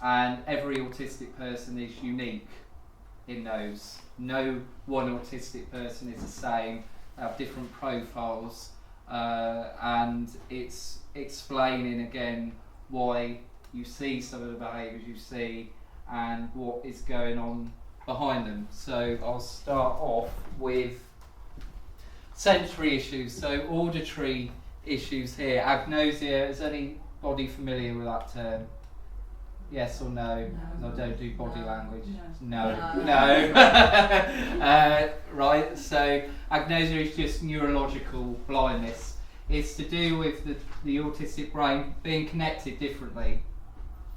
and every autistic person is unique in those. No one autistic person is the same. They have different profiles, and it's explaining again why you see some of the behaviours you see and what is going on behind them. So I'll start off with sensory issues, so auditory issues here. Agnosia, is anybody familiar with that term? Yes or no? No. I don't do body language. No. Right, so agnosia is just neurological blindness. It's to do with the autistic brain being connected differently,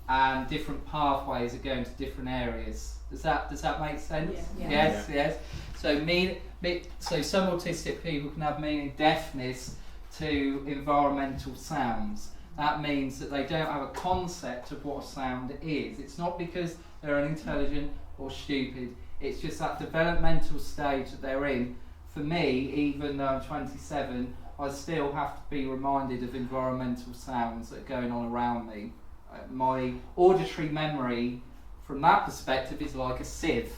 and different pathways are going to different areas. Does that make sense? Yeah. Yes. So some autistic people can have meaning deafness to environmental sounds. That means that they don't have a concept of what a sound is. It's not because they're unintelligent or stupid, it's just that developmental stage that they're in. For me, even though I'm 27, I still have to be reminded of environmental sounds that are going on around me. My auditory memory from that perspective is like a sieve.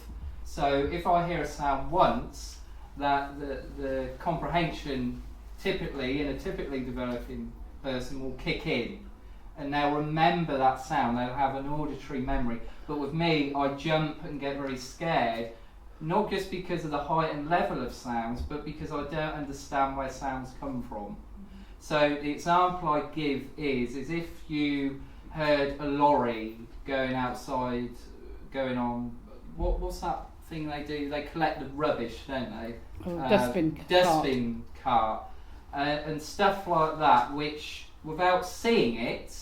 So if I hear a sound once, that the comprehension typically, in a typically developing person, will kick in and they'll remember that sound, they'll have an auditory memory. But with me, I jump and get very scared, not just because of the height and level of sounds, but because I don't understand where sounds come from. So the example I give is if you heard a lorry going outside, going on, what's that thing they do? They collect the rubbish, don't they? Dustbin cart. And stuff like that, which without seeing it,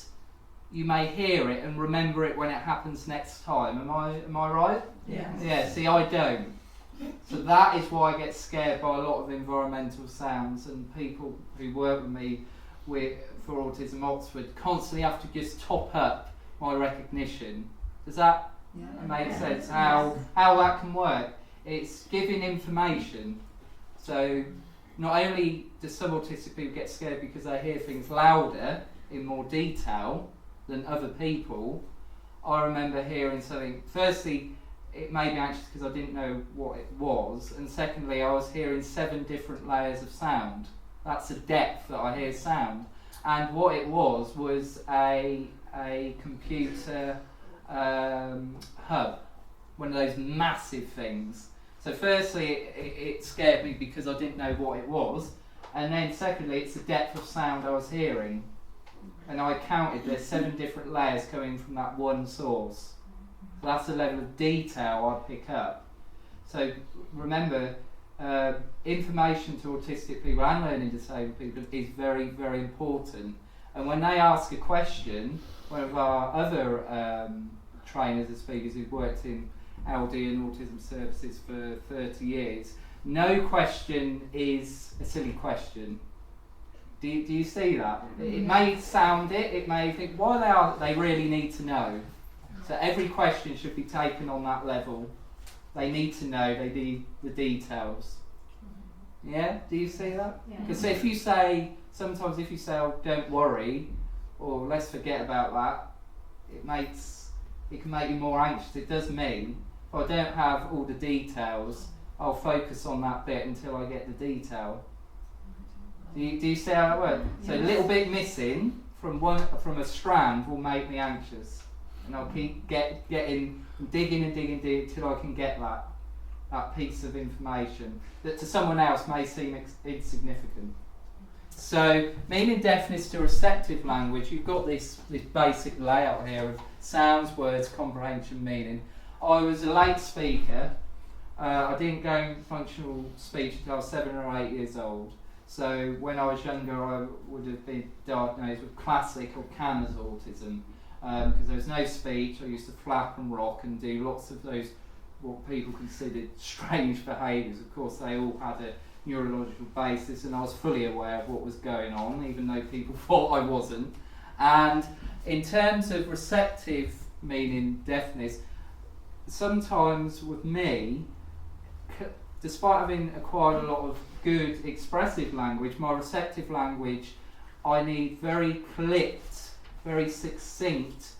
you may hear it and remember it when it happens next time. Am I right? Yes. Yeah, see, I don't. So that is why I get scared by a lot of environmental sounds, and people who work with me for Autism Oxford constantly have to just top up my recognition. Does that make sense? How that can work? It's giving information. So not only do some autistic people get scared because they hear things louder in more detail than other people, I remember hearing something. Firstly, it made me anxious because I didn't know what it was, and secondly, I was hearing 7 different layers of sound. That's the depth that I hear sound. And what it was a computer hub, one of those massive things. So firstly, it scared me because I didn't know what it was, and then secondly, it's the depth of sound I was hearing. And I counted there's 7 different layers coming from that one source. So that's the level of detail I pick up. So remember, information to autistic people and learning disabled people is very, very important. And when they ask a question, one of our other trainers and speakers who've worked in LD and autism services for 30 years, no question is a silly question. Do you see that? It may sound it may think, why they really need to know. So every question should be taken on that level. They need to know, they need the details. Yeah? Do you see that? Because if you say, sometimes if you say, oh, don't worry, or let's forget about that, it can make you more anxious. It does me. If I don't have all the details, I'll focus on that bit until I get the detail. Do you see how that works? So a little bit missing from a strand will make me anxious, and I'll keep digging until I can get that piece of information that to someone else may seem insignificant. So meaning deafness to receptive language, you've got this basic layout here of sounds, words, comprehension, meaning. I was a late speaker. I didn't go in functional speech until I was 7 or 8 years old. So when I was younger, I would have been diagnosed with classic or CANAS autism, because there was no speech. I used to flap and rock and do lots of those what people considered strange behaviours. Of course, they all had a neurological basis, and I was fully aware of what was going on, even though people thought I wasn't. And in terms of receptive, meaning deafness, sometimes with me, despite having acquired a lot of good expressive language, my receptive language, I need very clipped, very succinct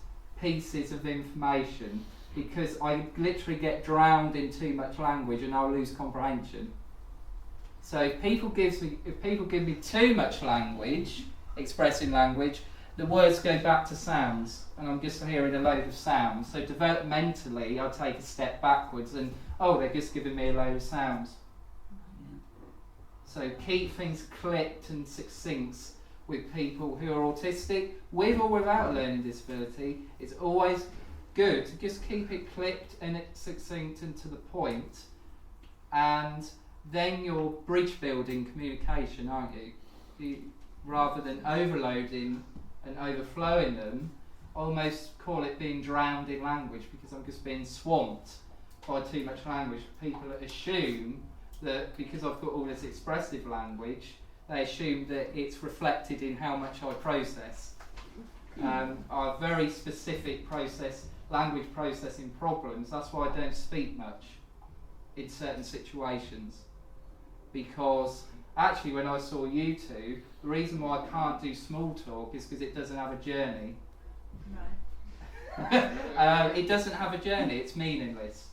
pieces of information because I literally get drowned in too much language and I'll lose comprehension. So if people give me too much language, expressing language, the words go back to sounds and I'm just hearing a load of sounds. So developmentally I take a step backwards and they're just giving me a load of sounds. So keep things clipped and succinct with people who are autistic, with or without a learning disability. It's always good to just keep it clipped and succinct and to the point, and then you're bridge building communication, aren't you? Rather than overloading and overflowing them, almost call it being drowned in language, because I'm just being swamped by too much language. People assume that because I've got all this expressive language, they assume that it's reflected in how much I process. I have very specific language processing problems. That's why I don't speak much in certain situations. Because actually when I saw you two, the reason why I can't do small talk is because it doesn't have a journey. Right. It doesn't have a journey, it's meaningless.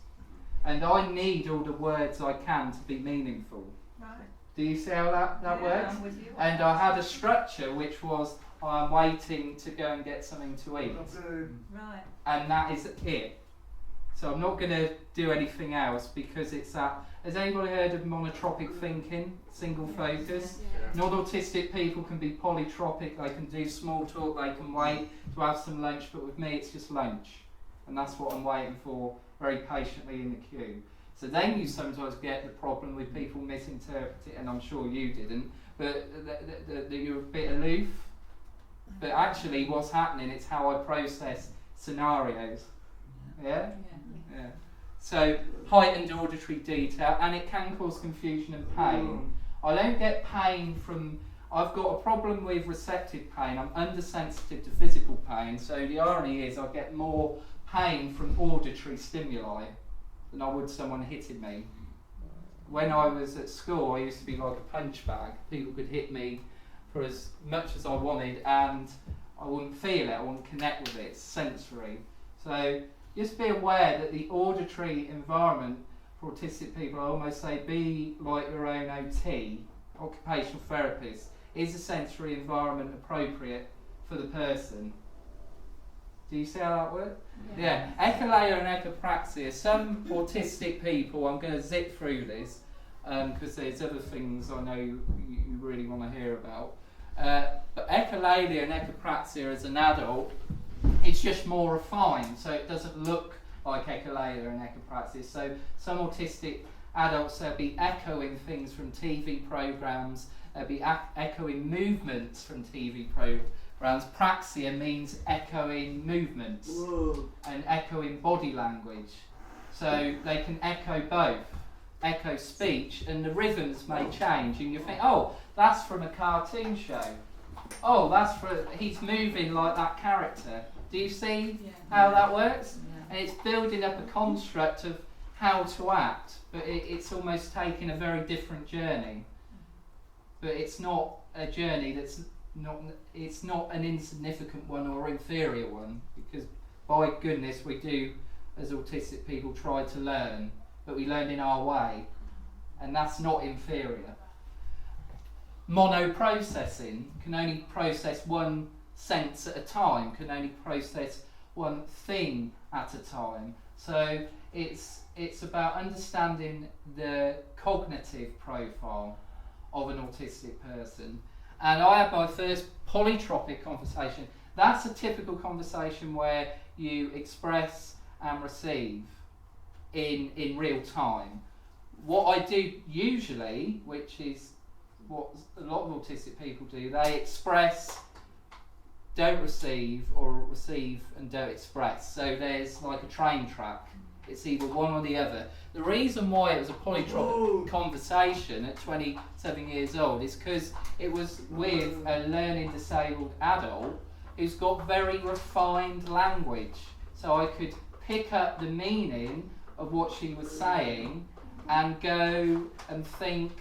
And I need all the words I can to be meaningful. Right. Do you see how that works? I'm with you. And I had a structure which was, I'm waiting to go and get something to eat. Right. And that is it. So I'm not going to do anything else because it's that. Has anybody heard of monotropic thinking? Single focus? Yeah. Non-autistic people can be polytropic, they can do small talk, they can wait to have some lunch, but with me it's just lunch. And that's what I'm waiting for very patiently in the queue. So then you sometimes get the problem with people misinterpreting, and I'm sure you didn't, but that you're a bit aloof. But actually what's happening, it's how I process scenarios. Yeah? Yeah. So heightened auditory detail, and it can cause confusion and pain. I don't get pain from, I've got a problem with receptive pain. I'm undersensitive to physical pain, so the irony is I get more pain from auditory stimuli than I would someone hitting me. When I was at school, I used to be like a punch bag. People could hit me for as much as I wanted and I wouldn't feel it, I wouldn't connect with it. It's sensory. So just be aware that the auditory environment for autistic people, I almost say be like your own OT, occupational therapist. Is the sensory environment appropriate for the person? Do you see how that works? Yeah. Echolalia and echopraxia. Some autistic people, I'm going to zip through this because there's other things I know you really want to hear about. But echolalia and echopraxia as an adult, it's just more refined, so it doesn't look like echolalia and echopraxia. So some autistic adults, they'll be echoing things from TV programs, they'll be echoing movements from TV programs. Praxia means echoing movements. Whoa. And echoing body language. So they can echo both, echo speech, and the rhythms may change, and you think, oh, that's from a cartoon show. Oh, he's moving like that character. Do you see how that works? Yeah. And it's building up a construct of how to act, but it's almost taking a very different journey. But it's not a journey it's not an insignificant one or inferior one, because by goodness we do as autistic people try to learn, but we learn in our way, and that's not inferior. Monoprocessing can only process one sense at a time, can only process one thing at a time. So it's about understanding the cognitive profile of an autistic person. And I had my first polytropic conversation. That's a typical conversation where you express and receive in real time. What I do usually, which is what a lot of autistic people do, they express, don't receive, or receive and don't express. So there's like a train track. It's either one or the other. The reason why it was a polytropic conversation at 27 years old is because it was with a learning disabled adult who's got very refined language. So I could pick up the meaning of what she was saying and go and think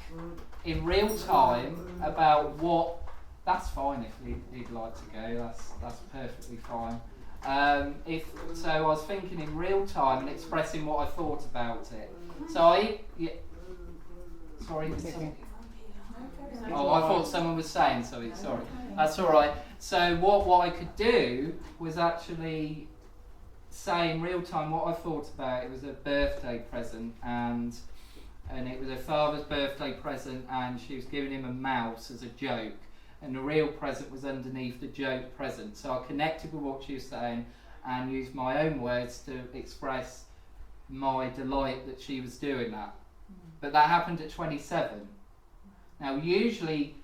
in real time about what. That's fine if he'd like to go. That's perfectly fine. So I was thinking in real time and expressing what I thought about it. So sorry, oh, I thought someone was saying something, sorry. That's alright. So what I could do was actually say in real time what I thought about. It was a birthday present, and it was her father's birthday present, and she was giving him a mouse as a joke, and the real present was underneath the joke present. So I connected with what she was saying and used my own words to express my delight that she was doing that. But that happened at 27. Now usually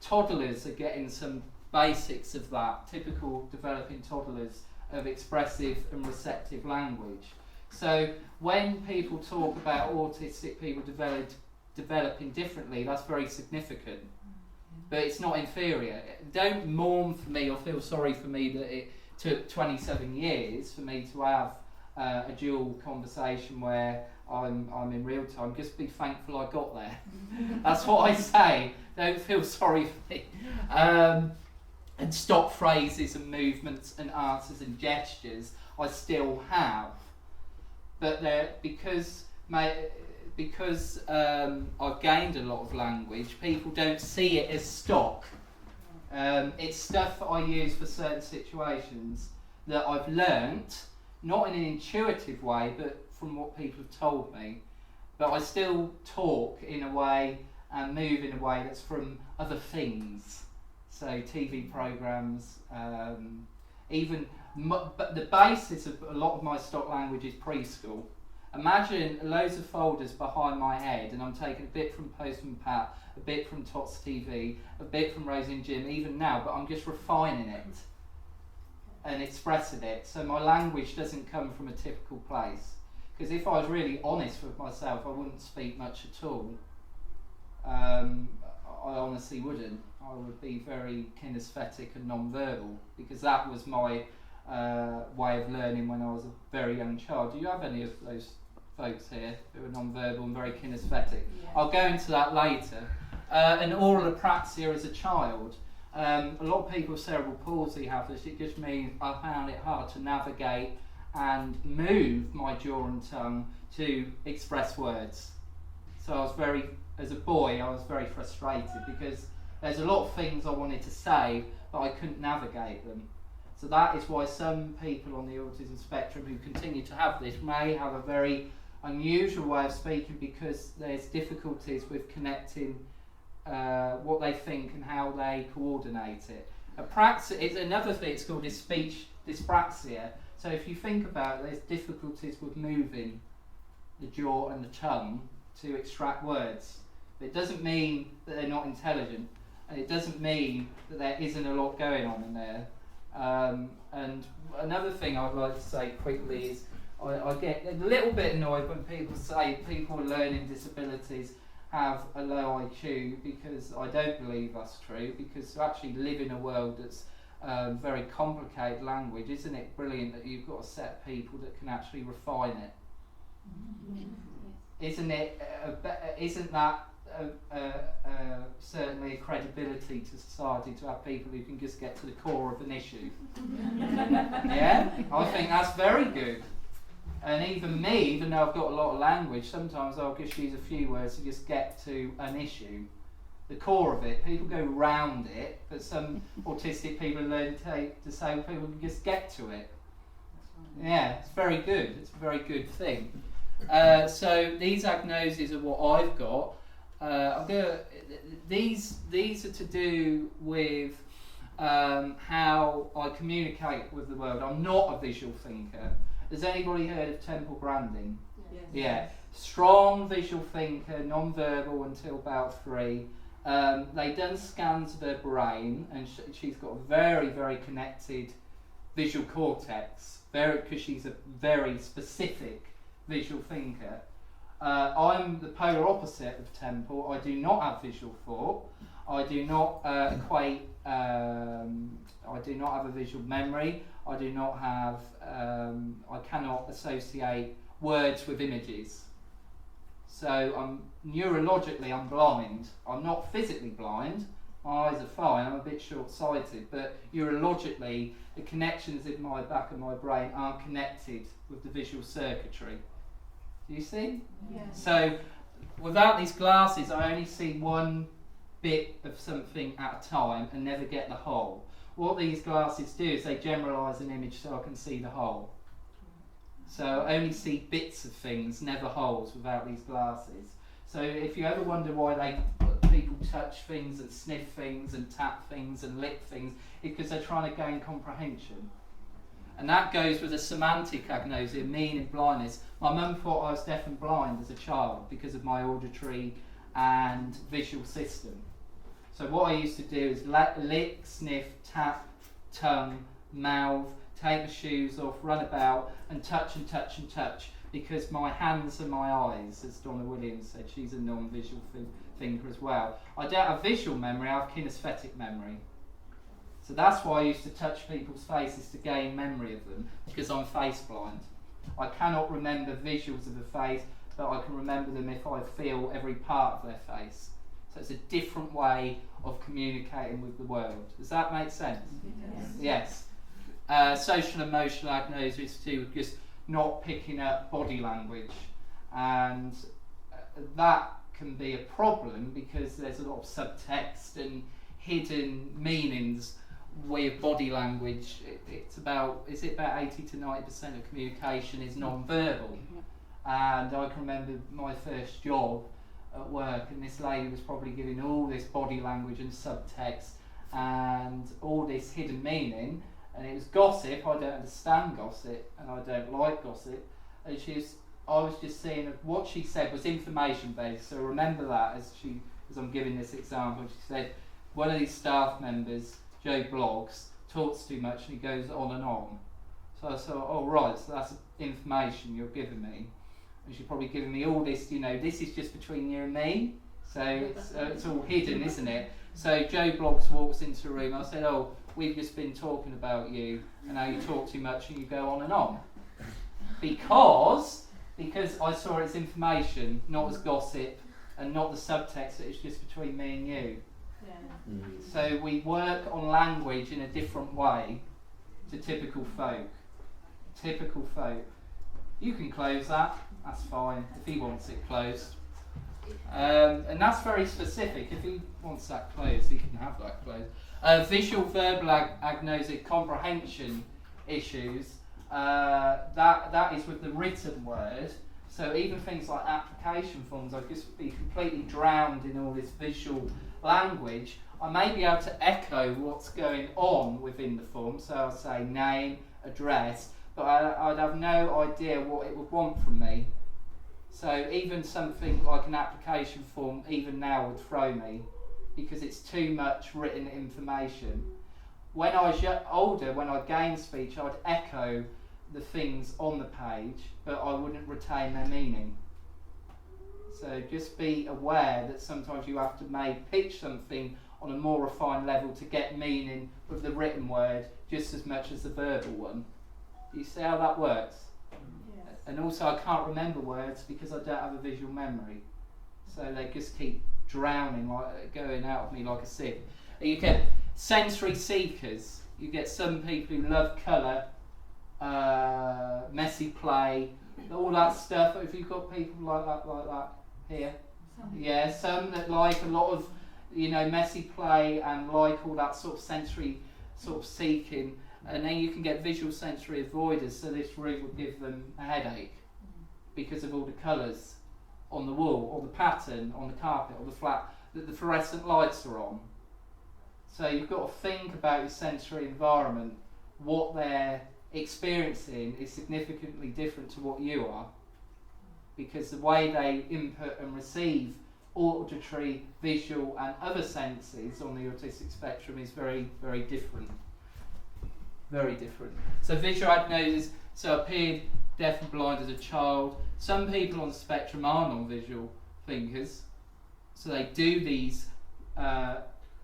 toddlers are getting some basics of that, typical developing toddlers, of expressive and receptive language. So when people talk about autistic people developing differently, that's very significant. But it's not inferior. Don't mourn for me or feel sorry for me that it took 27 years for me to have a dual conversation where I'm in real time. Just be thankful I got there. That's what I say. Don't feel sorry for me. And stop phrases and movements and answers and gestures I still have. But because I've gained a lot of language, people don't see it as stock. It's stuff that I use for certain situations that I've learnt, not in an intuitive way, but from what people have told me. But I still talk in a way and move in a way that's from other things. So TV programmes, but the basis of a lot of my stock language is preschool. Imagine loads of folders behind my head, and I'm taking a bit from Postman Pat, a bit from Tots TV, a bit from Rosie and Jim, even now, but I'm just refining it and expressing it. So my language doesn't come from a typical place. Because if I was really honest with myself, I wouldn't speak much at all. I honestly wouldn't. I would be very kinesthetic and non-verbal, because that was my way of learning when I was a very young child. Do you have any of those folks here who are non-verbal and very kinesthetic? Yeah. I'll go into that later. And oral apraxia as a child. A lot of people with cerebral palsy have this. It just means I found it hard to navigate and move my jaw and tongue to express words. So as a boy, I was very frustrated because there's a lot of things I wanted to say, but I couldn't navigate them. So that is why some people on the autism spectrum who continue to have this may have a very unusual way of speaking, because there's difficulties with connecting what they think and how they coordinate it. Apraxia is another thing. It's called speech dyspraxia. So if you think about it, there's difficulties with moving the jaw and the tongue to extract words. It doesn't mean that they're not intelligent, and it doesn't mean that there isn't a lot going on in there. And another thing I'd like to say quickly is I get a little bit annoyed when people say people with learning disabilities have a low IQ, because I don't believe that's true, because to actually live in a world that's very complicated language, isn't it brilliant that you've got a set of people that can actually refine it? Isn't that certainly a credibility to society to have people who can just get to the core of an issue? Yeah, I think that's very good. And even me, even though I've got a lot of language, sometimes I'll just use a few words to just get to an issue. The core of it, people go round it, but some autistic people learn to say people can just get to it. Yeah, it's very good. It's a very good thing. So these agnoses are what I've got. These are to do with how I communicate with the world. I'm not a visual thinker. Has anybody heard of temporal branding? Yes. Yeah. Strong visual thinker, non-verbal until about 3. They done scans of her brain, and she's got a very, very connected visual cortex, because she's a very specific visual thinker. I'm the polar opposite of temporal. I do not have visual thought. I do not equate. I do not have a visual memory. I do not have. I cannot associate words with images. So neurologically I'm blind. I'm not physically blind, My eyes are fine, I'm a bit short-sighted, but neurologically, the connections in my back of my brain aren't connected with the visual circuitry. Do you see? Yeah. So, without these glasses, I only see one bit of something at a time and never get the whole. What these glasses do is they generalise an image so I can see the whole. So I only see bits of things, never wholes, without these glasses. So if you ever wonder why people touch things and sniff things and tap things and lick things, it's because they're trying to gain comprehension. And that goes with a semantic agnosia, meaning blindness. My mum thought I was deaf and blind as a child because of my auditory and visual system. So what I used to do is lick, sniff, tap, tongue, mouth, take my shoes off, run about and touch and touch and touch, because my hands are my eyes, as Donna Williams said. She's a non-visual thinker as well. I don't have visual memory, I have kinesthetic memory. So that's why I used to touch people's faces to gain memory of them, because I'm face blind. I cannot remember visuals of a face, but I can remember them if I feel every part of their face. So it's a different way of communicating with the world. Does that make sense? Yes. Social and emotional agnosia is to do with just not picking up body language, and that can be a problem because there's a lot of subtext and hidden meanings with body language. It's about 80 to 90% of communication is non-verbal. And I can remember my first job at work, and this lady was probably giving all this body language and subtext and all this hidden meaning, and it was gossip. I don't understand gossip and I don't like gossip, and I was just seeing what she said was information based. So remember that as I'm giving this example. She said one of these staff members, Joe Bloggs, talks too much and he goes on and on. So I thought, oh right, so that's information you're giving me. And she's probably giving me all this, this is just between you and me. So it's all hidden, isn't it? So Joe Bloggs walks into the room. I said, oh, we've just been talking about you and how you talk too much and you go on and on. Because I saw it as information, not as gossip, and not the subtext that it's just between me and you. Yeah. So we work on language in a different way to typical folk. Typical folk. You can close that, that's fine, if he wants it closed. And that's very specific. If he wants that closed, he can have that closed. Visual verbal agnosic comprehension issues, that is with the written word. So even things like application forms, I'd just be completely drowned in all this visual language. I may be able to echo what's going on within the form, so I'll say name, address, but I'd have no idea what it would want from me. So even something like an application form, even now, would throw me because it's too much written information. When I was older, when I gained speech, I'd echo the things on the page, but I wouldn't retain their meaning. So just be aware that sometimes you have to pitch something on a more refined level to get meaning with the written word just as much as the verbal one. Do you see how that works? Yes. And also I can't remember words because I don't have a visual memory. So they just keep drowning, like going out of me like a sieve. You get sensory seekers. You get some people who love colour, messy play, all that stuff. If you've got people like that here, yeah, some that like a lot of messy play and like all that sort of sensory sort of seeking, and then you can get visual sensory avoiders. So this room would give them a headache because of all the colours on the wall, or the pattern on the carpet, or the flat that the fluorescent lights are on. So you've got to think about your sensory environment. What they're experiencing is significantly different to what you are, because the way they input and receive auditory, visual and other senses on the autistic spectrum is very, very different. Very different. So visual agnosis, so appeared deaf and blind as a child. Some people on the spectrum are non-visual thinkers, so they do these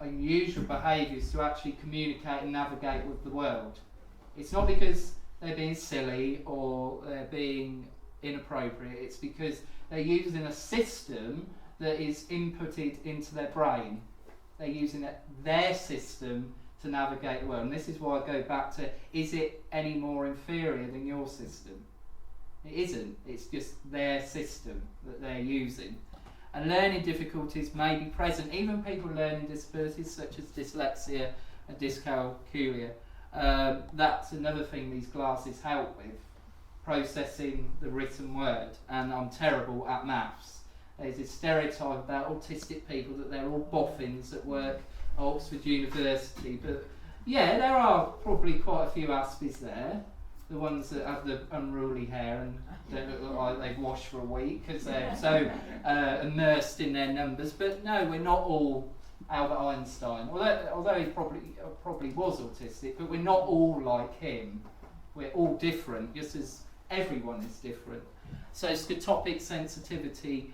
unusual behaviours to actually communicate and navigate with the world. It's not because they're being silly or they're being inappropriate, it's because they're using a system that is inputted into their brain. they're using their system to navigate the world. And this is why I go back to, is it any more inferior than your system? It isn't. It's just their system that they're using. And learning difficulties may be present, even people with learning disabilities such as dyslexia and dyscalculia. That's another thing these glasses help with, processing the written word. And I'm terrible at maths. There's this stereotype about autistic people that they're all boffins that work at Oxford University, but yeah, there are probably quite a few Aspies there. The ones that have the unruly hair and don't look like they've washed for a week because they're so immersed in their numbers. But no, we're not all Albert Einstein. Although he probably was autistic, but we're not all like him. We're all different, just as everyone is different. So scotopic sensitivity.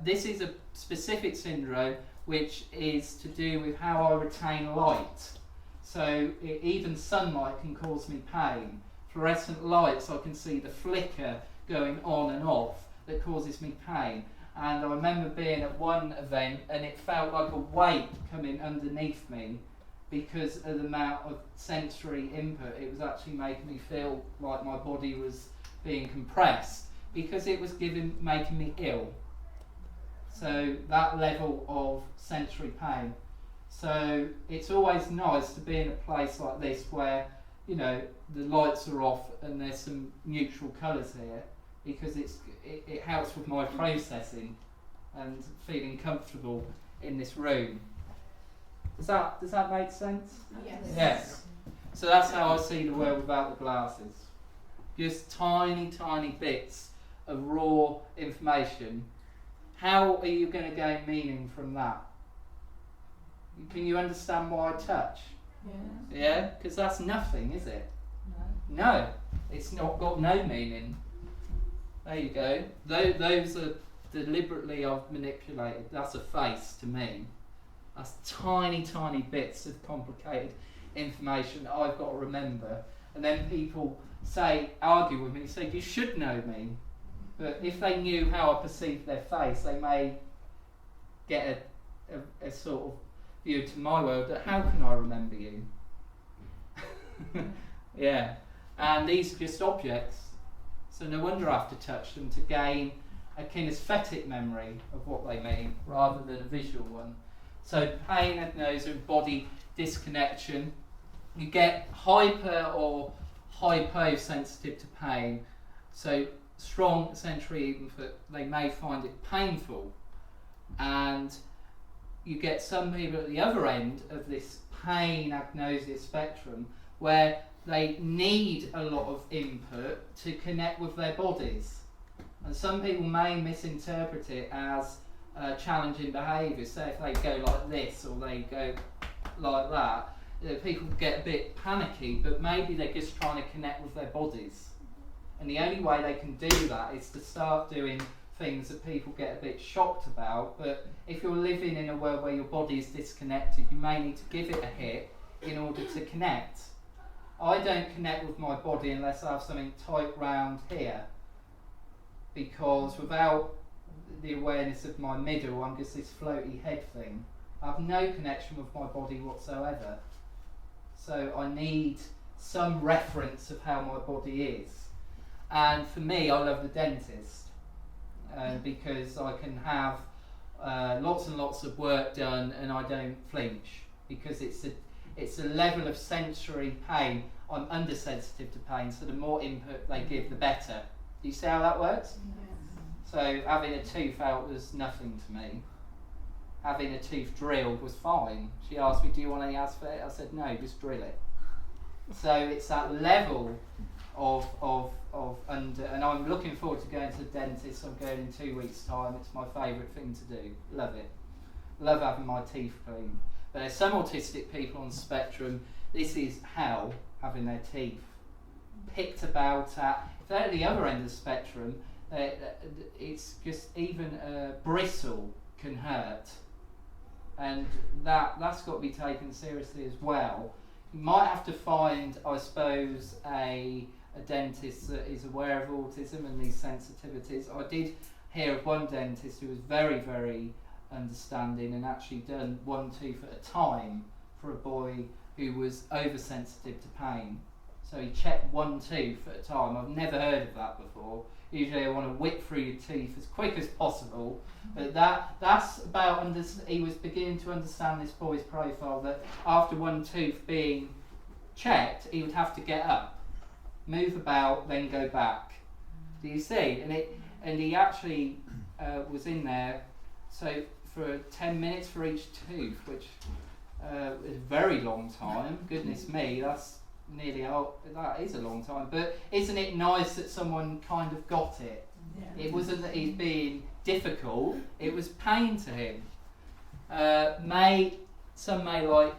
This is a specific syndrome which is to do with how I retain light. So even sunlight can cause me pain. Fluorescent lights, I can see the flicker going on and off that causes me pain. And I remember being at one event and it felt like a weight coming underneath me because of the amount of sensory input. It was actually making me feel like my body was being compressed because it was making me ill. So that level of sensory pain. So it's always nice to be in a place like this where, you know, the lights are off and there's some neutral colours here, because it helps with my processing and feeling comfortable in this room. Does that make sense? Yes. Yes. So that's how I see the world without the glasses. Just tiny, tiny bits of raw information. How are you going to gain meaning from that? Can you understand why I touch? Yes. Yeah? Because that's nothing, is it? No. No. It's not got no meaning. There you go. Those are deliberately I've manipulated. That's a face to me. That's tiny, tiny bits of complicated information that I've got to remember. And then people argue with me, say, you should know me. But if they knew how I perceive their face, they may get a sort of view to my world that how can I remember you? Yeah. And these are just objects. So no wonder I have to touch them to gain a kinesthetic memory of what they mean rather than a visual one. So pain, agnosia, and body disconnection. You get hyper or hyposensitive to pain. So strong sensory input, they may find it painful. And you get some people at the other end of this pain agnosia spectrum where they need a lot of input to connect with their bodies. And some people may misinterpret it as challenging behaviour. So if they go like this or they go like that, people get a bit panicky, but maybe they're just trying to connect with their bodies. And the only way they can do that is to start doing things that people get a bit shocked about. But if you're living in a world where your body is disconnected, you may need to give it a hit in order to connect. I don't connect with my body unless I have something tight round here, because without the awareness of my middle, I'm just this floaty head thing. I have no connection with my body whatsoever. So I need some reference of how my body is. And for me, I love the dentist because I can have lots and lots of work done and I don't flinch, because it's a level of sensory pain. I'm undersensitive to pain, so the more input they give, the better. Do you see how that works? Yes. So having a tooth out was nothing to me. Having a tooth drilled was fine. She asked me, do you want any aspect? I said, no, just drill it. So it's that level of under, and I'm looking forward to going to the dentist. I'm going in 2 weeks' time. It's my favourite thing to do. Love it. Love having my teeth cleaned. But there's some autistic people on the spectrum, this is hell, having their teeth picked about at. If they're at the other end of the spectrum, it's just even a bristle can hurt. And that's got to be taken seriously as well. You might have to find, I suppose, a dentist that is aware of autism and these sensitivities. I did hear of one dentist who was very, very understanding and actually done one tooth at a time for a boy who was oversensitive to pain. So he checked one tooth at a time. I've never heard of that before. Usually I want to whip through your teeth as quick as possible. But that's about, he was beginning to understand this boy's profile, that after one tooth being checked, he would have to get up, move about, then go back. Do you see? And he actually was in there, so for 10 minutes for each tooth, which is a very long time. Goodness me, that's that is a long time. But isn't it nice that someone kind of got it? Yeah. It wasn't that he's being difficult, it was pain to him. Some may like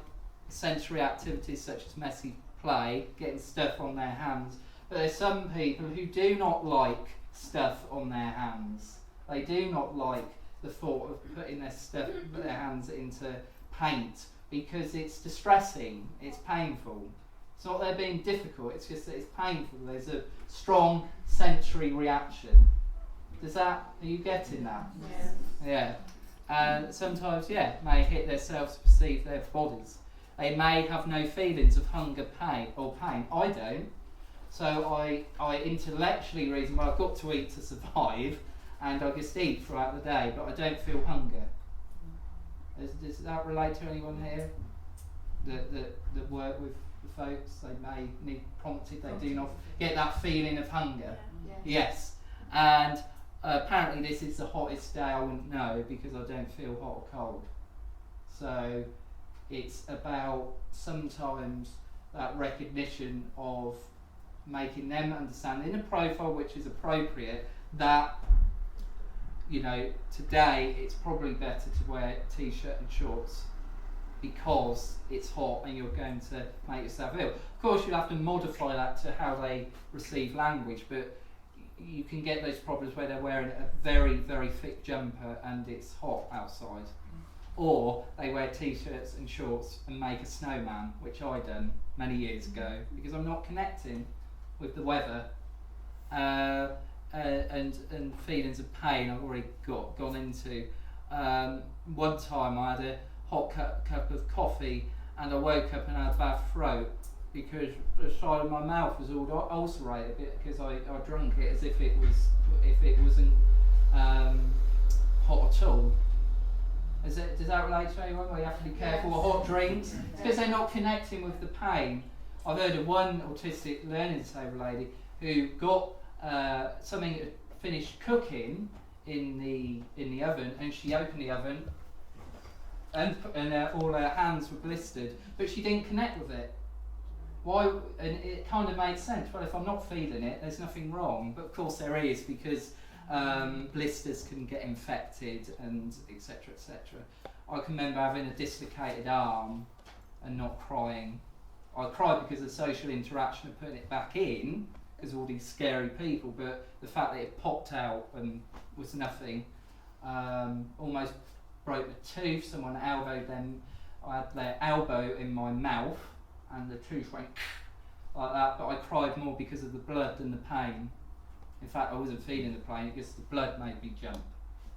sensory activities such as messy play, getting stuff on their hands, but there's some people who do not like stuff on their hands. They do not like the thought of putting their hands into paint because it's distressing, it's painful. It's not they're being difficult, it's just that it's painful. There's a strong sensory reaction. Are you getting that? Yeah. And sometimes, may hit themselves to perceive their bodies. They may have no feelings of hunger, pain. I don't. So I intellectually reason, well, I've got to eat to survive, and I just eat throughout the day, but I don't feel hunger. Does that relate to anyone here that work with the folks? They may need prompted, they do not get that feeling of hunger. Yes. And apparently this is the hottest day. I wouldn't know because I don't feel hot or cold. So it's about sometimes that recognition of making them understand in a profile which is appropriate that, today it's probably better to wear a t-shirt and shorts because it's hot and you're going to make yourself ill. Of course you'll have to modify that to how they receive language, but you can get those problems where they're wearing a very, very thick jumper and it's hot outside. Or they wear t-shirts and shorts and make a snowman, which I done many years ago because I'm not connecting with the weather. And feelings of pain I've already gone into. One time I had a hot cup of coffee and I woke up and had a bad throat because the side of my mouth was all ulcerated because I drank it as if it wasn't hot at all. Does that relate to anyone? Where you have to be careful with hot drinks? It's because they're not connecting with the pain. I've heard of one autistic learning disabled lady who got something finished cooking in the oven, and she opened the oven and all her hands were blistered, but she didn't connect with it. Why? And it kind of made sense. Well, if I'm not feeling it, there's nothing wrong. But of course there is, because blisters can get infected and etc. etc. I can remember having a dislocated arm and not crying. I cried because of social interaction of putting it back in, because all these scary people, but the fact that it popped out and was nothing, almost broke the tooth. Someone elbowed them. I had their elbow in my mouth and the tooth went like that, but I cried more because of the blood than the pain. In fact, I wasn't feeling the pain, because the blood made me jump.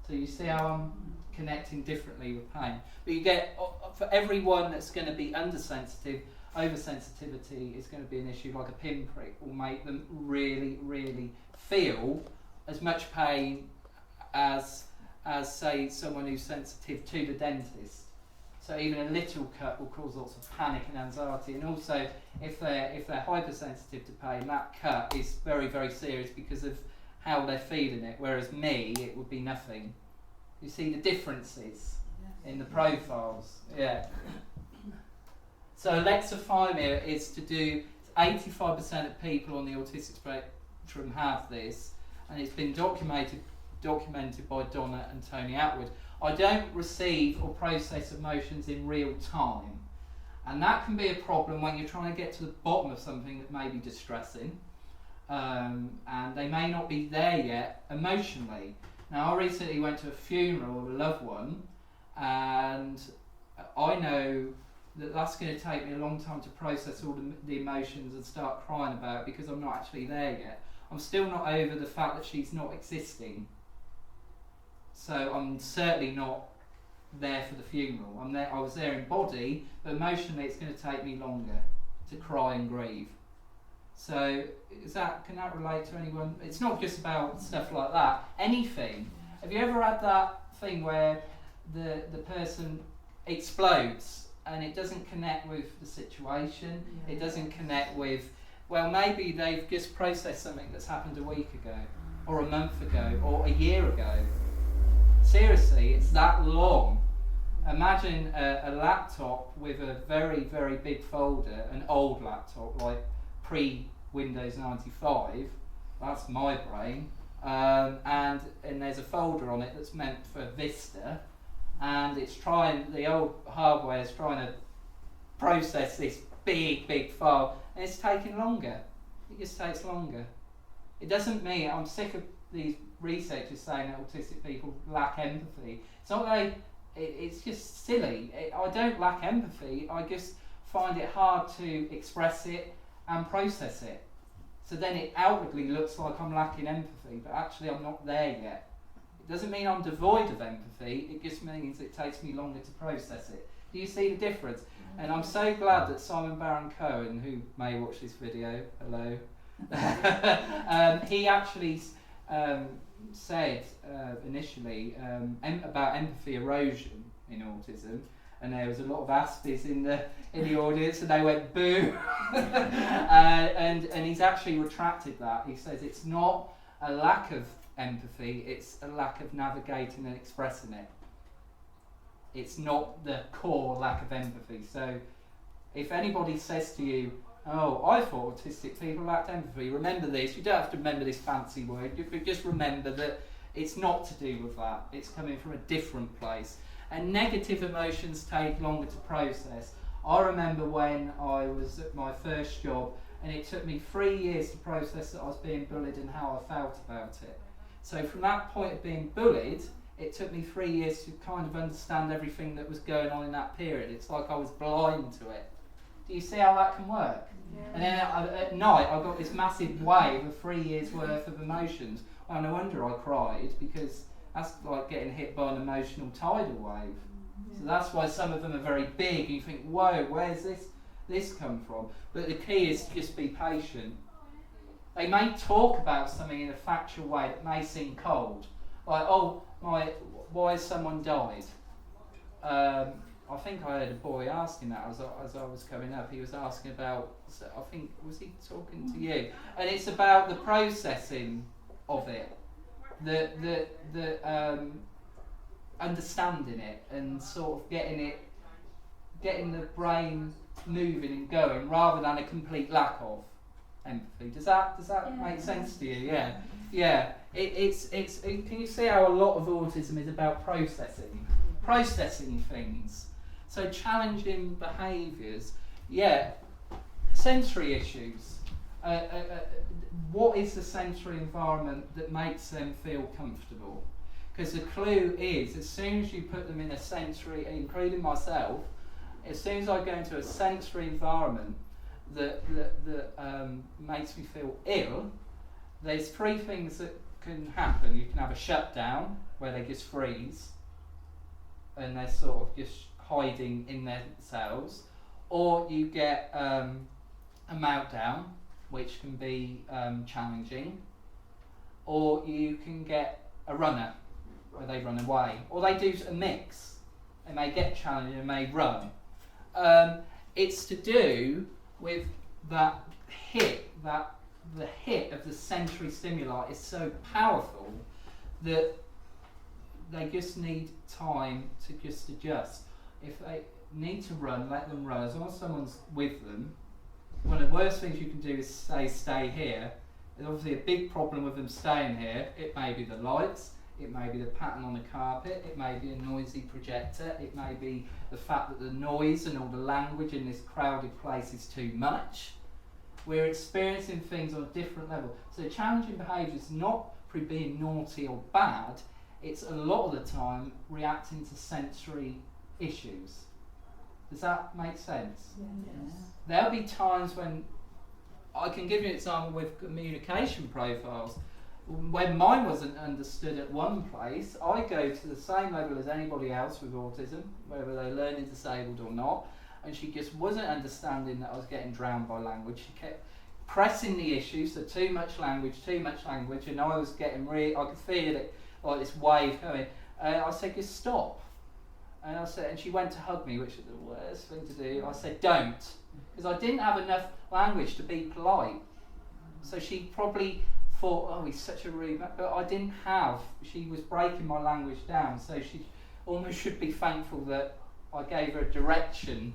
So you see how I'm connecting differently with pain. But you get, for everyone that's going to be undersensitive, oversensitivity is going to be an issue. Like a pinprick will make them really, really feel as much pain as say someone who's sensitive to the dentist. So even a little cut will cause lots of panic and anxiety. And also, if they're hypersensitive to pain, that cut is very, very serious because of how they're feeling it. Whereas me, it would be nothing. You see the differences in the profiles. Yeah. So alexithymia is to do, 85% of people on the autistic spectrum have this, and it's been documented by Donna and Tony Atwood. I don't receive or process emotions in real time, and that can be a problem when you're trying to get to the bottom of something that may be distressing, and they may not be there yet emotionally. Now, I recently went to a funeral of a loved one, and I know that that's going to take me a long time to process all the emotions and start crying about it, because I'm not actually there yet. I'm still not over the fact that she's not existing. So I'm certainly not there for the funeral. I was there in body, but emotionally it's going to take me longer to cry and grieve. So can that relate to anyone? It's not just about stuff like that. Anything. Have you ever had that thing where the person explodes and it doesn't connect with the situation? It doesn't connect with, well, maybe they've just processed something that's happened a week ago or a month ago or a year ago. Seriously, it's that long. Imagine a laptop with a very, very big folder, an old laptop, like pre-Windows 95, that's my brain, and there's a folder on it that's meant for Vista, and the old hardware is trying to process this big file, and it's taking longer. It just takes longer. It doesn't mean, I'm sick of these researchers saying that autistic people lack empathy. It's not it's just silly. I don't lack empathy, I just find it hard to express it and process it. So then it outwardly looks like I'm lacking empathy, but actually I'm not there yet. It doesn't mean I'm devoid of empathy, it just means it takes me longer to process it. Do you see the difference? And I'm so glad that Simon Baron-Cohen, who may watch this video, hello, he actually said initially about empathy erosion in autism, and there was a lot of Aspies in the audience, and they went boo. and he's actually retracted that. He says it's not a lack of empathy, it's a lack of navigating and expressing it. It's not the core lack of empathy. So if anybody says to you, oh, I thought autistic people lacked empathy, remember this. You don't have to remember this fancy word, but just remember that it's not to do with that. It's coming from a different place. And negative emotions take longer to process. I remember when I was at my first job, and it took me 3 years to process that I was being bullied and how I felt about it. So from that point of being bullied, it took me 3 years to kind of understand everything that was going on in that period. It's like I was blind to it. Do you see how that can work? Yeah. And then at night I got this massive wave of 3 years worth of emotions. Well, no wonder I cried, because that's like getting hit by an emotional tidal wave. Yeah. So that's why some of them are very big. You think, whoa, where's this come from? But the key is to just be patient. They may talk about something in a factual way that may seem cold. Like, oh, why has someone died? I think I heard a boy asking that as I was coming up. He was asking about, I think, was he talking to you? And it's about the processing of it, the understanding it, and sort of getting the brain moving and going, rather than a complete lack of empathy. Does that make sense to you? Yeah. It's can you see how a lot of autism is about processing things? So challenging behaviours, sensory issues. What is the sensory environment that makes them feel comfortable? Because the clue is, as soon as you put them in a sensory, including myself, as soon as I go into a sensory environment that makes me feel ill, there's 3 things that can happen. You can have a shutdown, where they just freeze, and they're sort of just hiding in their cells, or you get a meltdown, which can be challenging, or you can get a runner, where they run away, or they do a mix. They may get challenged and may run. It's to do with that hit, the hit of the sensory stimuli is so powerful that they just need time to just adjust. If they need to run, let them run. As long as someone's with them. One of the worst things you can do is stay here. There's obviously a big problem with them staying here. It may be the lights, it may be the pattern on the carpet, it may be a noisy projector, it may be the fact that the noise and all the language in this crowded place is too much. We're experiencing things on a different level. So challenging behaviour is not through being naughty or bad, it's a lot of the time reacting to sensory issues. Does that make sense? Yes. There'll be times when, I can give you an example with communication profiles. when mine wasn't understood at one place, I go to the same level as anybody else with autism, whether they're learning disabled or not, and she just wasn't understanding that I was getting drowned by language. She kept pressing the issue, so too much language, and I was getting I could feel it, like this wave coming. I said, just stop. And she went to hug me, which is the worst thing to do. I said, don't, because I didn't have enough language to be polite. So she probably thought, oh, he's such a rude man, but I didn't have. She was breaking my language down, so she almost should be thankful that I gave her a direction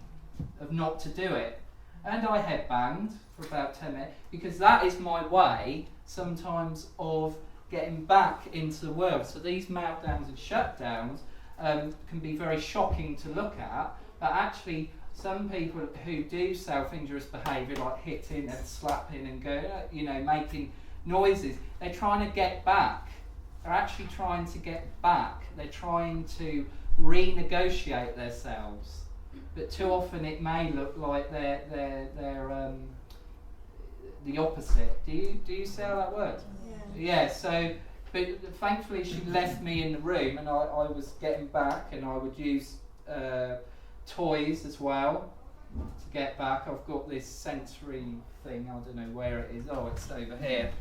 of not to do it. And I headbanged for about 10 minutes, because that is my way sometimes of getting back into the world. So these meltdowns and shutdowns can be very shocking to look at, but actually some people who do self-injurious behaviour, like hitting and slapping and making noises, they're trying to get back. They're actually trying to get back. They're trying to renegotiate themselves. But too often it may look like they're the opposite. Do you see how that works? Yeah. So, but thankfully she left me in the room, and I was getting back, and I would use toys as well to get back. I've got this sensory thing. I don't know where it is. Oh, it's over here.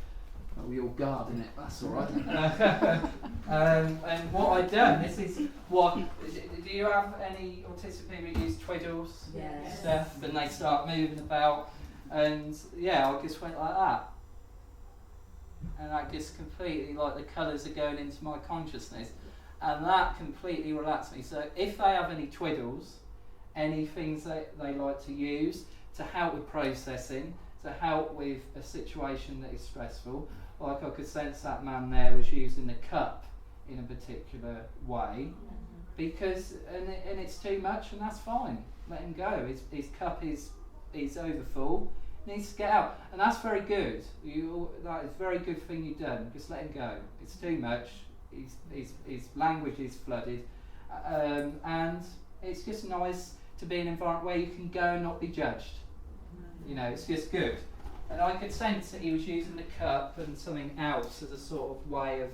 We all guarding it, that's all right. And what I've done, this is what. Do you have any autistic people who use twiddles? Yes. Stuff, and they start moving about, and yeah, I just went like that, and that just completely, like, the colours are going into my consciousness, and that completely relaxed me. So if they have any twiddles, any things that they like to use to help with processing, to help with a situation that is stressful, like I could sense that man there was using the cup in a particular way, because and it's too much, and that's fine. Let him go. His cup is over full. He needs to get out, and that's very good. That is a very good thing you've done. Just let him go. It's too much. His language is flooded, and it's just nice to be in an environment where you can go and not be judged. It's just good. And I could sense that he was using the cup and something else as a sort of way of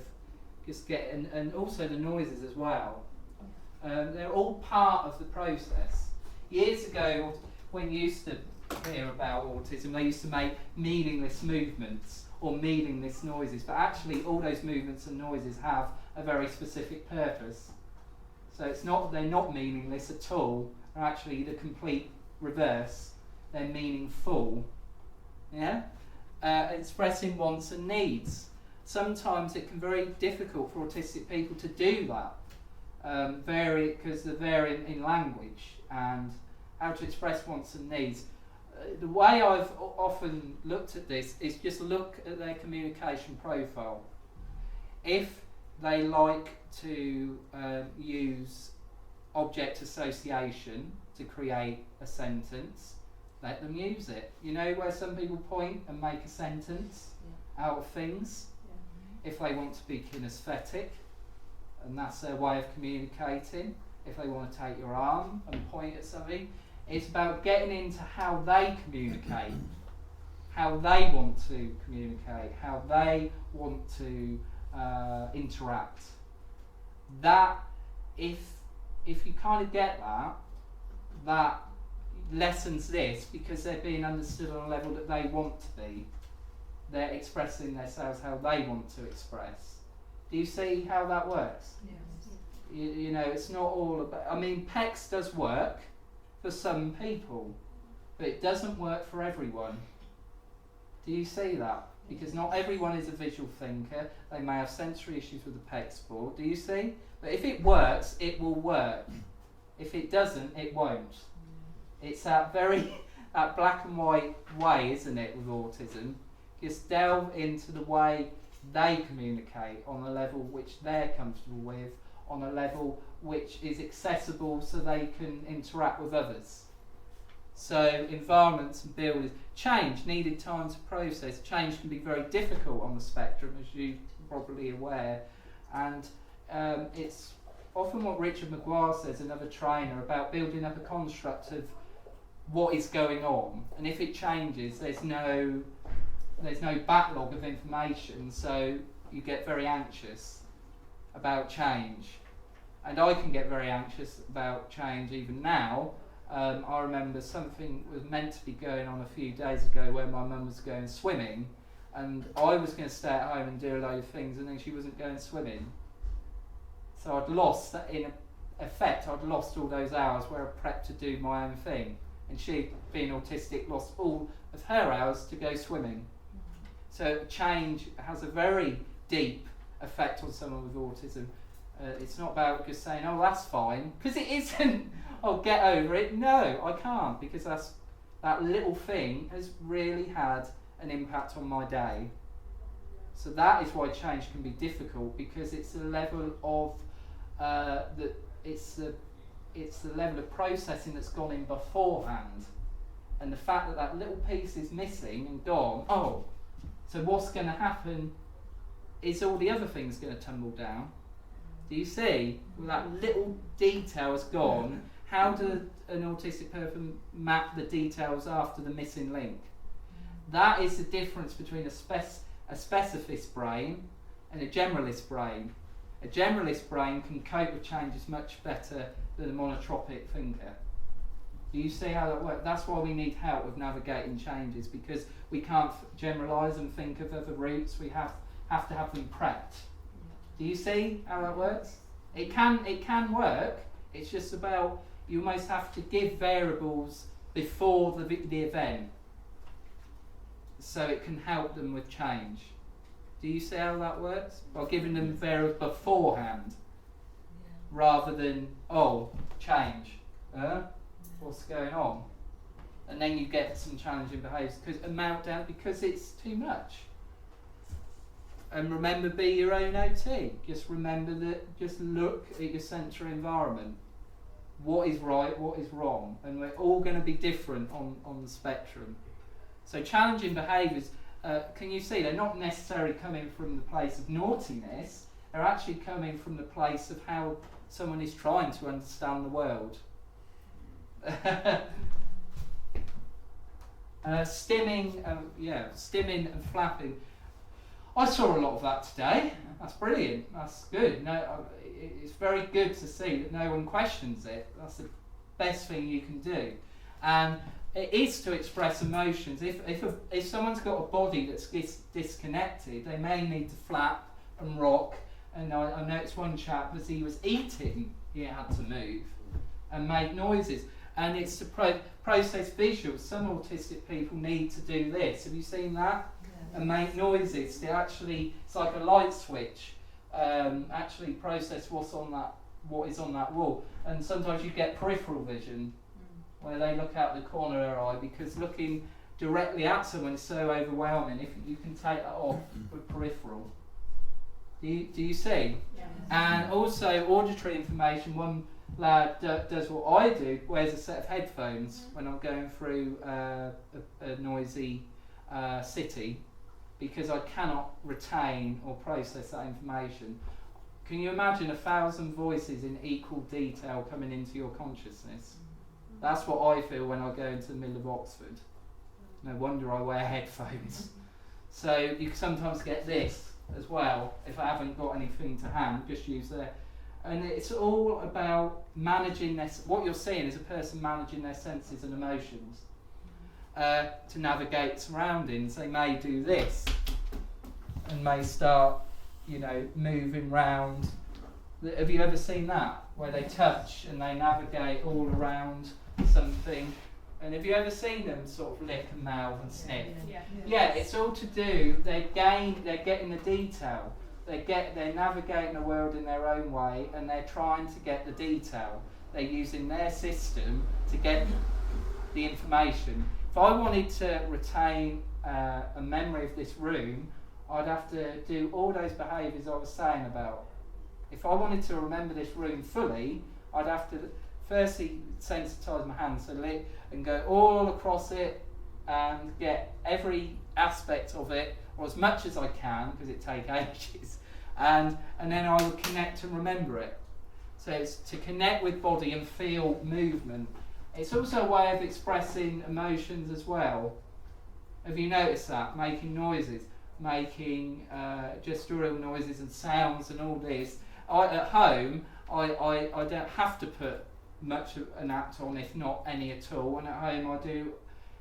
just getting, and also the noises as well. They're all part of the process. Years ago, when you used to hear about autism, they used to make meaningless movements or meaningless noises, but actually all those movements and noises have a very specific purpose. So they're not meaningless at all. They're actually the complete reverse. They're meaningful. Expressing wants and needs. Sometimes it can be very difficult for autistic people to do that, because they're varying in language and how to express wants and needs. The way I've often looked at this is just look at their communication profile. If they like to use object association to create a sentence, let them use it. Where some people point and make a sentence out of things. If they want to be kinesthetic, and that's their way of communicating. If they want to take your arm and point at something, it's about getting into how they communicate, how they want to communicate, how they want to interact. That, if you kind of get that lessens this, because they're being understood on a level that they want to be. They're expressing themselves how they want to express. Do you see how that works? Yes. It's not all about. PECS does work for some people, but it doesn't work for everyone. Do you see that? Because not everyone is a visual thinker. They may have sensory issues with the PECS board. Do you see? But if it works, it will work. If it doesn't, it won't. It's that black and white way, isn't it, with autism? Just delve into the way they communicate on a level which they're comfortable with, on a level which is accessible so they can interact with others. So environments and buildings, change needed time to process. Change can be very difficult on the spectrum, as you're probably aware, and it's often what Richard Maguire says, another trainer, about building up a construct of what is going on, and if it changes, there's no there's no backlog of information, so you get very anxious about change. And I can get very anxious about change even now. I remember something was meant to be going on a few days ago where my mum was going swimming, and I was going to stay at home and do a load of things, and then she wasn't going swimming. So I'd lost, in effect, I'd lost all those hours where I prepped to do my own thing. And she, being autistic, lost all of her hours to go swimming. So change has a very deep effect on someone with autism. It's not about just saying, oh, that's fine, because it isn't, oh, get over it. No, I can't, because that little thing has really had an impact on my day. So that is why change can be difficult, because it's the level of it's the level of processing that's gone in beforehand, and the fact that that little piece is missing and gone. Oh, so what's going to happen? Is all the other things going to tumble down? Do you see? Well, that little detail is gone. How does an autistic person map the details after the missing link? That is the difference between a specificist brain and a generalist brain. A generalist brain can cope with changes much better than a monotropic thinker. Do you see how that works? That's why we need help with navigating changes, because we can't generalise and think of other routes. We have to have them prepped. Do you see how that works? It can work. It's just about, you almost have to give variables before the event, so it can help them with change. Do you see how that works? By giving them variables beforehand, rather than, oh, change. What's going on? And then you get some challenging behaviours, because a meltdown, because it's too much. And remember, be your own OT. Just remember that, just look at your central environment. What is right, what is wrong? And we're all going to be different on the spectrum. So challenging behaviours, can you see, they're not necessarily coming from the place of naughtiness, they're actually coming from the place of how someone is trying to understand the world. Stimming and flapping. I saw a lot of that today. That's brilliant. That's good. No, it's very good to see that no one questions it. That's the best thing you can do. And it is to express emotions. If someone's got a body that's disconnected, they may need to flap and rock. And I noticed one chap, as he was eating, he had to move and make noises. And it's to process visuals. Some autistic people need to do this. Have you seen that? And make noises to actually, it's like a light switch, actually process what is on that wall. And sometimes you get peripheral vision, where they look out the corner of their eye, because looking directly at someone is so overwhelming. If you can take that off with peripheral. Do you see? Yeah. And also auditory information. One lad does what I do, wears a set of headphones when I'm going through a noisy city, because I cannot retain or process that information. Can you imagine 1,000 voices in equal detail coming into your consciousness? That's what I feel when I go into the middle of Oxford. No wonder I wear headphones. So you can sometimes get this as well. If I haven't got anything to hand, just use there. And it's all about managing this. What you're seeing is a person managing their senses and emotions. To navigate surroundings, they may do this and may start, moving round. Have you ever seen that, where they touch and they navigate all around something? And have you ever seen them sort of lick and mouth and sniff? Yeah, it's all to do. They're getting the detail. They're navigating the world in their own way, and they're trying to get the detail. They're using their system to get the information. If I wanted to retain a memory of this room, I'd have to do all those behaviours I was saying about. If I wanted to remember this room fully, I'd have to firstly sensitise my hands and go all across it and get every aspect of it, or as much as I can, because it takes ages, and then I would connect and remember it. So it's to connect with body and feel movement. It's also a way of expressing emotions as well. Have you noticed that? Making noises, making gestural noises and sounds and all this. At home, I don't have to put much of an act on, if not any at all. And at home, I do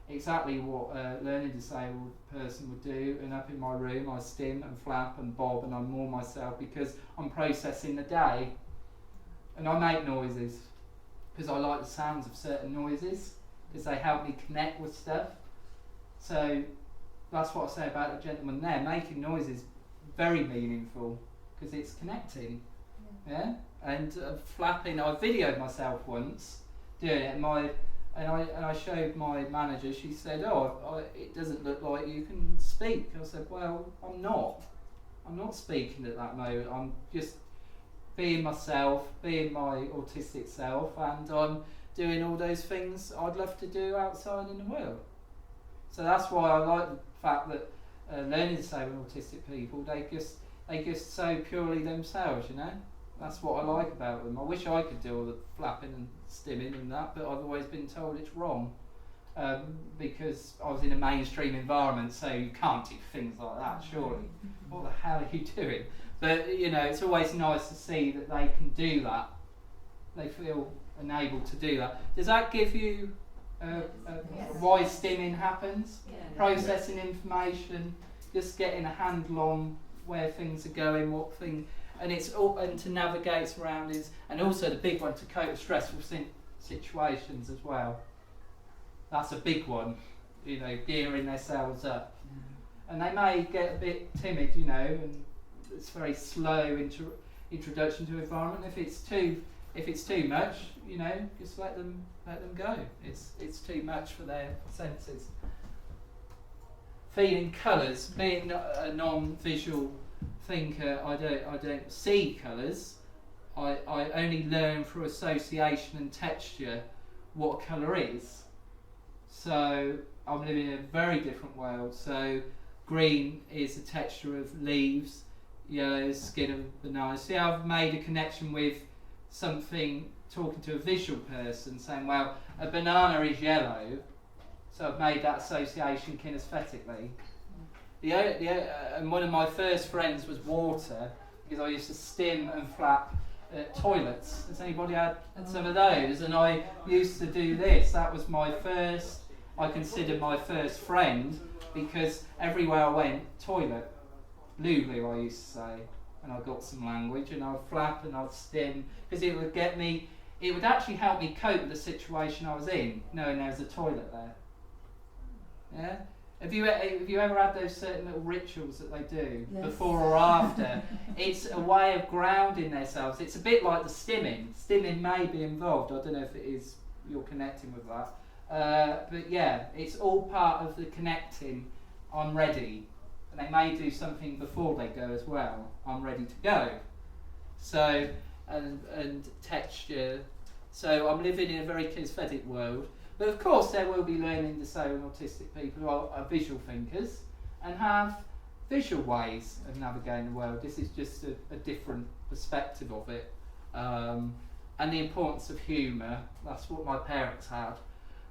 exactly what a learning disabled person would do. And up in my room, I stim and flap and bob and I'm more myself because I'm processing the day. And I make noises because I like the sounds of certain noises because they help me connect with stuff. So that's what I say about the gentleman there. Making noises very meaningful because it's connecting. Yeah. And flapping. I videoed myself once doing it, and I showed my manager. She said, "Oh, it doesn't look like you can speak." I said, "Well, I'm not. I'm not speaking at that moment. I'm just being myself, being my autistic self, and I'm doing all those things I'd love to do outside in the world." So that's why I like the fact that learning disabled autistic people, they just so purely themselves, you know. That's what I like about them. I wish I could do all the flapping and stimming and that, but I've always been told it's wrong because I was in a mainstream environment, so you can't do things like that, surely. What the hell are you doing? But, you know, it's always nice to see that they can do that. They feel enabled to do that. Does that give you why stimming happens? Processing information, just getting a handle on where things are going, what thing, and it's all, and to navigate surroundings, and also the big one, to cope with stressful situations as well. That's a big one, you know, gearing themselves up, and they may get a bit timid, you know, and it's very slow introduction to environment. If it's too much, you know, just let them go. It's too much for their senses. Feeling colours, being a non-visual thinker, I don't see colours. I only learn through association and texture what a colour is. So I'm living in a very different world. So green is the texture of leaves, yellow is skin of bananas. See, I've made a connection with something, talking to a visual person, saying, well, a banana is yellow, so I've made that association kinesthetically. And one of my first friends was water, because I used to stim and flap toilets. Has anybody had some of those? And I used to do this. That was my first, I consider my first friend, because everywhere I went, toilet, Lulu I used to say, and I got some language, and I'd flap and I'd stim, because it would get me, it would actually help me cope with the situation I was in, knowing there was a toilet there. Yeah? Have you ever had those certain little rituals that they do, yes, before or after? It's a way of grounding themselves. It's a bit like the stimming. Stimming may be involved. I don't know if it is, you're connecting with that. But yeah, it's all part of the connecting. I'm ready. And they may do something before they go as well. I'm ready to go. So, and texture. So I'm living in a very kinesthetic world. But of course there will be learning disabled autistic people who are visual thinkers and have visual ways of navigating the world. This is just a different perspective of it. And the importance of humour, that's what my parents had.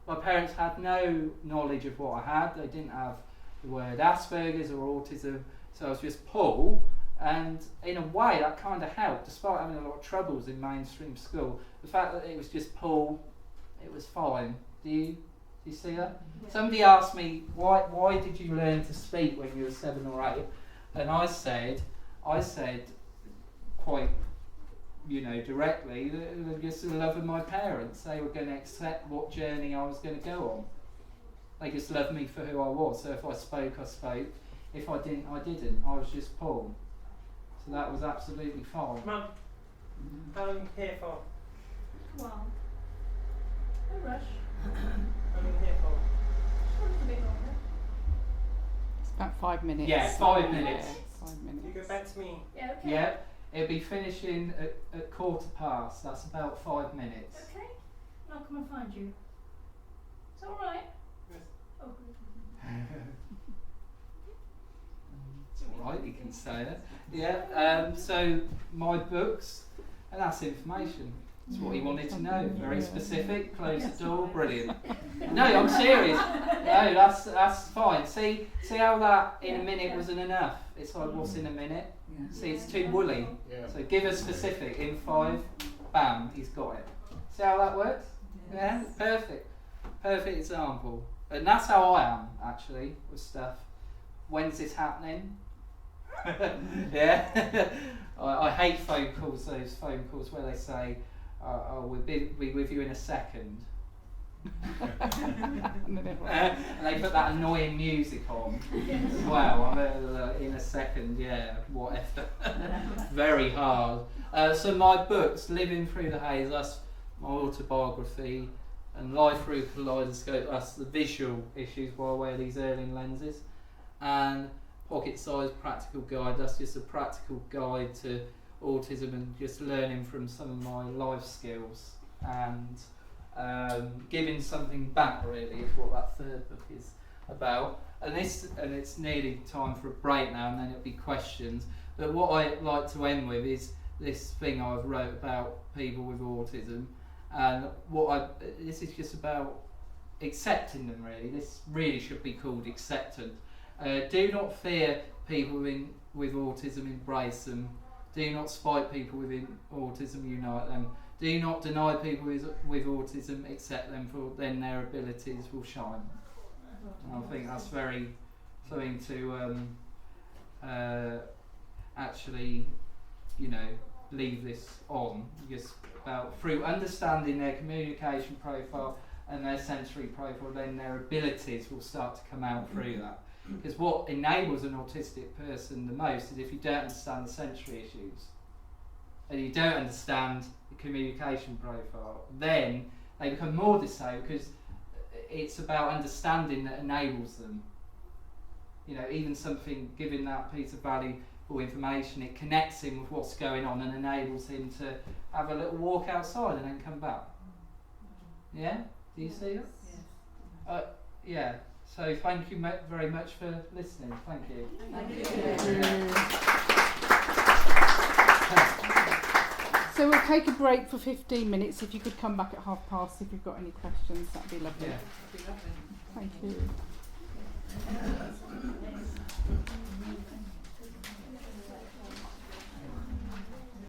My parents had no knowledge of what I had. They didn't have the word Asperger's or autism, so I was just Paul. And in a way that kind of helped, despite having a lot of troubles in mainstream school. The fact that it was just Paul, it was fine. Do you see that? Yeah. Somebody asked me, why did you learn to speak when you were 7 or 8? And I said quite, you know, directly, just the love of my parents. They were going to accept what journey I was going to go on. They just loved me for who I was. So if I spoke, I spoke. If I didn't, I didn't. I was just Paul. So that was absolutely fine. Mum, how long are you here for? Well, no rush. How long are you here for? Just a bit longer. It's about 5 minutes. Yeah, 5 minutes. 5 minutes. You go back to me. Yeah, okay. Yeah, it'll be finishing at 1:15. That's about 5 minutes. Okay, I'll come and find you. It's alright? Yes. Oh, good. It's alright, you can say that. Yeah, so my books, and that's information. That's what he wanted to know. Very specific. Close the door. Brilliant. No, I'm serious. No, that's fine. See how that in a minute wasn't enough. It's like what's in a minute. See, it's too woolly. So give us specific. In 5, bam, he's got it. See how that works? Yeah, perfect. Perfect example. And that's how I am actually with stuff. When's this happening? Yeah. I hate phone calls. Those phone calls where they say, "We'll be with you in a second." And they put that annoying music on as well. In a second, yeah, whatever. Very hard. So my books, Living Through the Haze, that's my autobiography, and Life Through Kaleidoscope, that's the visual issues while I wear these Erling lenses, and Pocket Size Practical Guide, that's just a practical guide to autism and just learning from some of my life skills and giving something back, really, is what that third book is about. And it's nearly time for a break now, and then it'll be questions. But what I like to end with is this thing I've wrote about people with autism, and this is just about accepting them, really. This really should be called acceptance. Do not fear people with autism, embrace them. Do not spite people with autism, unite them. Do not deny people with autism, accept them, for then their abilities will shine. And I think that's very something to actually, leave this on. Just about through understanding their communication profile and their sensory profile, then their abilities will start to come out through that. Because what enables an autistic person the most is if you don't understand the sensory issues and you don't understand the communication profile, then they become more disabled, because it's about understanding that enables them. Even something, giving that piece of valuable information, it connects him with what's going on and enables him to have a little walk outside and then come back. Yeah? Do you see that? Yeah. So thank you very much for listening. Thank you. So we'll take a break for 15 minutes. If you could come back at past if you've got any questions, that'd be lovely. Yeah. Thank you.